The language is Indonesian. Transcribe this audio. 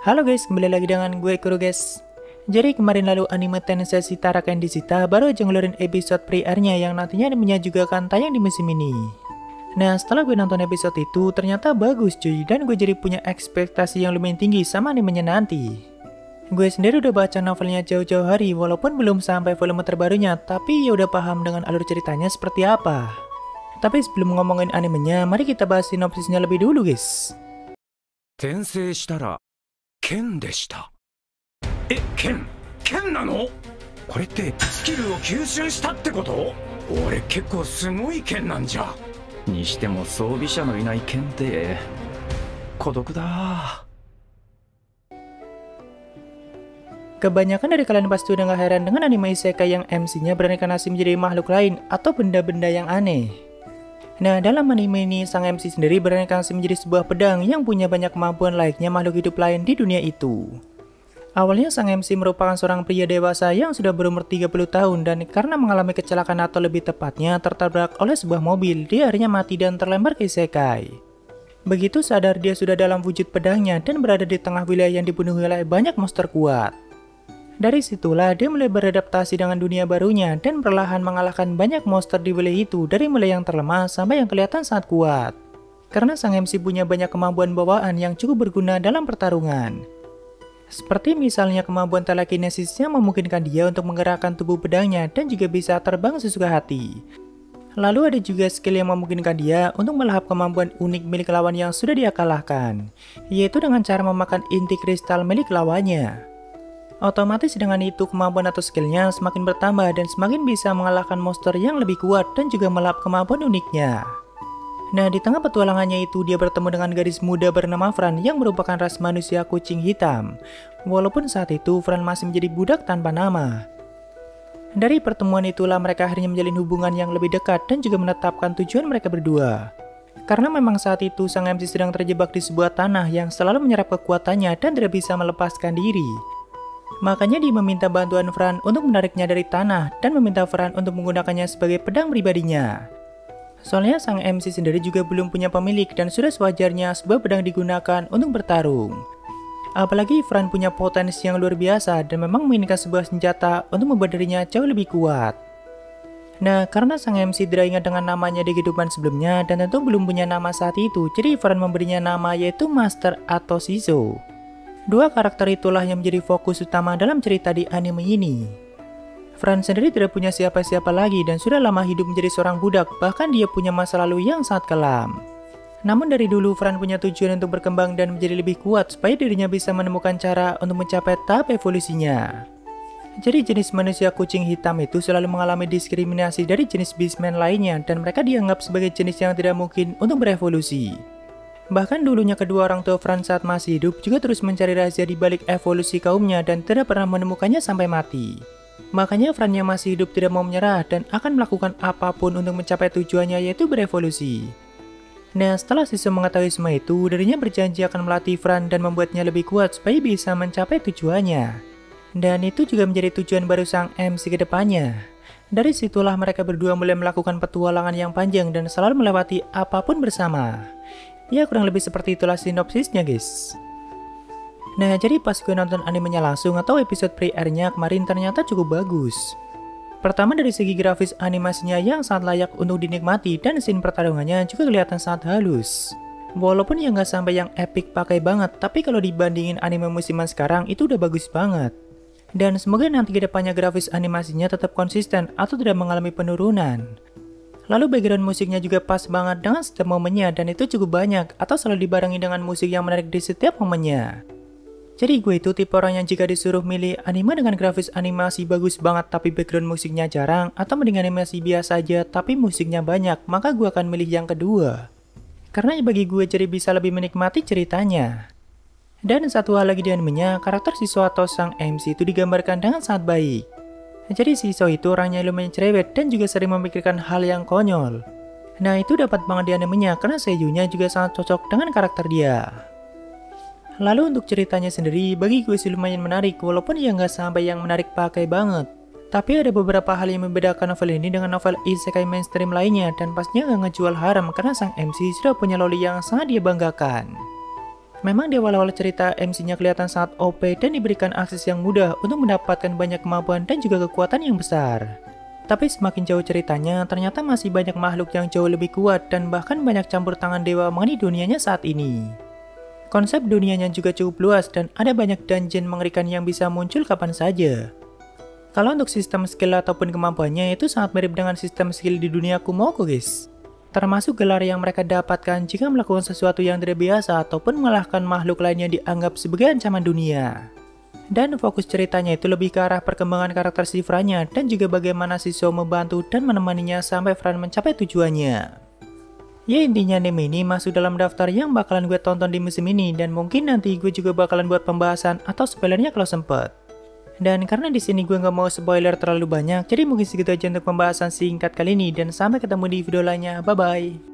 Halo guys, kembali lagi dengan gue Kuro guys. Jadi kemarin lalu anime Tensei Shitara Candisita baru aja ngeluarin episode pre-airnya yang nantinya animenya juga akan tayang di musim ini. Nah setelah gue nonton episode itu ternyata bagus cuy, dan gue jadi punya ekspektasi yang lumayan tinggi sama animenya nanti. Gue sendiri udah baca novelnya jauh-jauh hari walaupun belum sampai volume terbarunya, tapi ya udah paham dengan alur ceritanya seperti apa. Tapi sebelum ngomongin animenya, mari kita bahas sinopsisnya lebih dulu guys. 転生したら剣でした。剣なの？これってスキルを吸収したってこと？俺結構すごい剣なんじゃ。にしても装備者のいない剣って孤独だ。 Kebanyakan dari kalian pasti udah gak heran dengan anime isekai yang MC-nya berinkarnasi menjadi makhluk lain atau benda-benda yang aneh. Nah, dalam anime ini, sang MC sendiri berinkarnasi menjadi sebuah pedang yang punya banyak kemampuan layaknya makhluk hidup lain di dunia itu. Awalnya sang MC merupakan seorang pria dewasa yang sudah berumur 30 tahun dan karena mengalami kecelakaan atau lebih tepatnya tertabrak oleh sebuah mobil, dia akhirnya mati dan terlempar ke isekai. Begitu sadar dia sudah dalam wujud pedangnya dan berada di tengah wilayah yang dipenuhi oleh banyak monster kuat. Dari situlah dia mulai beradaptasi dengan dunia barunya dan perlahan mengalahkan banyak monster di wilayah itu, dari mulai yang terlemah sampai yang kelihatan sangat kuat. Karena sang MC punya banyak kemampuan bawaan yang cukup berguna dalam pertarungan. Seperti misalnya kemampuan telekinesis yang memungkinkan dia untuk menggerakkan tubuh pedangnya dan juga bisa terbang sesuka hati. Lalu ada juga skill yang memungkinkan dia untuk melahap kemampuan unik milik lawan yang sudah dia kalahkan, yaitu dengan cara memakan inti kristal milik lawannya. Otomatis dengan itu kemampuan atau skillnya semakin bertambah dan semakin bisa mengalahkan monster yang lebih kuat dan juga melahap kemampuan uniknya. Nah, di tengah petualangannya itu dia bertemu dengan gadis muda bernama Fran yang merupakan ras manusia kucing hitam. Walaupun saat itu Fran masih menjadi budak tanpa nama. Dari pertemuan itulah mereka akhirnya menjalin hubungan yang lebih dekat dan juga menetapkan tujuan mereka berdua. Karena memang saat itu sang MC sedang terjebak di sebuah tanah yang selalu menyerap kekuatannya dan tidak bisa melepaskan diri. Makanya dia meminta bantuan Fran untuk menariknya dari tanah dan meminta Fran untuk menggunakannya sebagai pedang pribadinya. Soalnya sang MC sendiri juga belum punya pemilik dan sudah sewajarnya sebuah pedang digunakan untuk bertarung. Apalagi Fran punya potensi yang luar biasa dan memang menginginkan sebuah senjata untuk membuat dirinya jauh lebih kuat. Nah, karena sang MC tidak ingat dengan namanya di kehidupan sebelumnya dan tentu belum punya nama saat itu, jadi Fran memberinya nama yaitu Master atau Shizo. Dua karakter itulah yang menjadi fokus utama dalam cerita di anime ini. Fran sendiri tidak punya siapa-siapa lagi dan sudah lama hidup menjadi seorang budak, bahkan dia punya masa lalu yang sangat kelam. Namun dari dulu Fran punya tujuan untuk berkembang dan menjadi lebih kuat supaya dirinya bisa menemukan cara untuk mencapai tahap evolusinya. Jadi jenis manusia kucing hitam itu selalu mengalami diskriminasi dari jenis beastman lainnya dan mereka dianggap sebagai jenis yang tidak mungkin untuk berevolusi. Bahkan dulunya kedua orang tua Fran saat masih hidup juga terus mencari rahasia di balik evolusi kaumnya dan tidak pernah menemukannya sampai mati. Makanya Fran yang masih hidup tidak mau menyerah dan akan melakukan apapun untuk mencapai tujuannya yaitu berevolusi. Nah setelah Shizo mengetahui semua itu, dirinya berjanji akan melatih Fran dan membuatnya lebih kuat supaya bisa mencapai tujuannya. Dan itu juga menjadi tujuan baru sang MC ke depannya. Dari situlah mereka berdua mulai melakukan petualangan yang panjang dan selalu melewati apapun bersama. Ya kurang lebih seperti itulah sinopsisnya guys. Nah jadi pas gue nonton animenya langsung atau episode pre-airnya kemarin ternyata cukup bagus. Pertama dari segi grafis animasinya yang sangat layak untuk dinikmati dan scene pertarungannya juga kelihatan sangat halus. Walaupun ya nggak sampai yang epic pakai banget, tapi kalau dibandingin anime musiman sekarang itu udah bagus banget. Dan semoga nanti kedepannya grafis animasinya tetap konsisten atau tidak mengalami penurunan. Lalu background musiknya juga pas banget dengan setiap momennya dan itu cukup banyak atau selalu dibarengi dengan musik yang menarik di setiap momennya. Jadi gue itu tipe orang yang jika disuruh milih anime dengan grafis animasi bagus banget tapi background musiknya jarang, atau mending animasi biasa aja tapi musiknya banyak, maka gue akan milih yang kedua. Karena bagi gue jadi bisa lebih menikmati ceritanya. Dan satu hal lagi di animenya, karakter Shizo atau sang MC itu digambarkan dengan sangat baik. Jadi Shizo itu orangnya lumayan cerewet dan juga sering memikirkan hal yang konyol. Nah itu dapat banget di animenya karena seiyunya juga sangat cocok dengan karakter dia. Lalu untuk ceritanya sendiri bagi gue sih lumayan menarik walaupun ya nggak sampai yang menarik pakai banget. Tapi ada beberapa hal yang membedakan novel ini dengan novel isekai mainstream lainnya dan pastinya nggak ngejual haram karena sang MC sudah punya loli yang sangat dia banggakan. Memang di awal-awal cerita MC-nya kelihatan sangat OP dan diberikan akses yang mudah untuk mendapatkan banyak kemampuan dan juga kekuatan yang besar. Tapi semakin jauh ceritanya, ternyata masih banyak makhluk yang jauh lebih kuat dan bahkan banyak campur tangan dewa mengenai dunianya saat ini. Konsep dunianya juga cukup luas dan ada banyak dungeon mengerikan yang bisa muncul kapan saja. Kalau untuk sistem skill ataupun kemampuannya itu sangat mirip dengan sistem skill di dunia Kumoko guys. Termasuk gelar yang mereka dapatkan jika melakukan sesuatu yang tidak biasa ataupun mengalahkan makhluk lain yang dianggap sebagai ancaman dunia. Dan fokus ceritanya itu lebih ke arah perkembangan karakter si Fran-nya dan juga bagaimana si Sou membantu dan menemaninya sampai Fran mencapai tujuannya. Ya intinya anime ini masuk dalam daftar yang bakalan gue tonton di musim ini dan mungkin nanti gue juga bakalan buat pembahasan atau spoilernya kalau sempet. Dan karena di sini gue nggak mau spoiler terlalu banyak, jadi mungkin segitu aja untuk pembahasan singkat kali ini dan sampai ketemu di video lainnya. Bye bye.